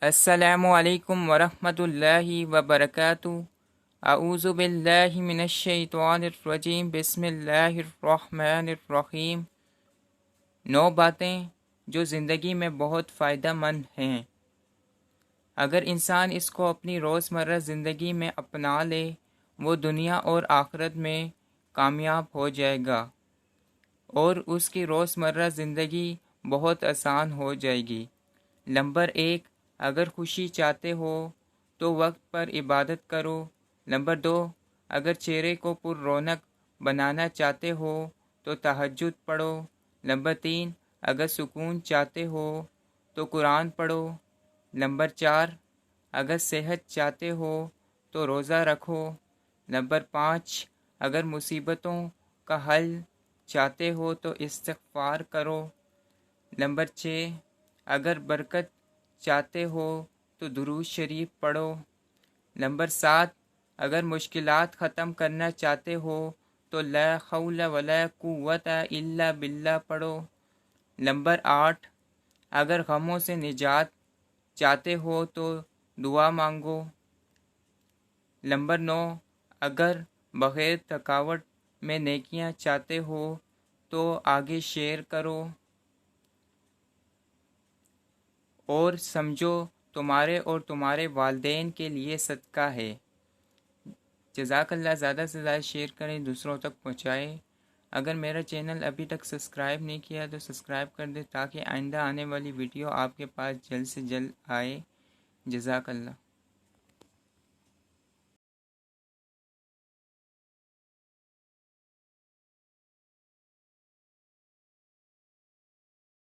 السلام علیکم ورحمۃ اللہ وبرکاتہ۔ اعوذ باللہ من الشیطان الرجیم، بسم اللہ الرحمن الرحیم۔ 9 باتیں جو زندگی میں بہت فائدہ مند ہیں۔ اگر انسان اس کو اپنی روزمرہ زندگی میں اپنا لے، وہ دنیا اور آخرت میں کامیاب ہو جائے گا اور اس کی روزمرہ زندگی بہت آسان ہو جائے گی۔ نمبر 1، اگر خوشی چاہتے ہو تو وقت پر عبادت کرو۔ نمبر 2، اگر چہرے کو پر رونق بنانا چاہتے ہو تو تہجد پڑھو۔ نمبر 3، اگر سکون چاہتے ہو تو قرآن پڑھو۔ نمبر 4، اگر صحت چاہتے ہو تو روزہ رکھو۔ نمبر 5، اگر مصیبتوں کا حل چاہتے ہو تو استغفار کرو۔ نمبر 6، اگر برکت چاہتے ہو تو درود شریف پڑھو۔ نمبر 7، اگر مشکلات ختم کرنا چاہتے ہو تو لا حول ولا قوت الا باللہ پڑھو۔ نمبر 8، اگر غموں سے نجات چاہتے ہو تو دعا مانگو۔ نمبر 9، اگر بغیر تھکاوٹ میں نیکیاں چاہتے ہو تو آگے شیئر کرو اور سمجھو تمہارے اور تمہارے والدین کے لیے صدقہ ہے۔ جزاک اللہ۔ زیادہ سے زیادہ شیئر کریں، دوسروں تک پہنچائیں۔ اگر میرا چینل ابھی تک سبسکرائب نہیں کیا تو سبسکرائب کر دیں تاکہ آئندہ آنے والی ویڈیو آپ کے پاس جلد سے جلد آئے۔ جزاک اللہ۔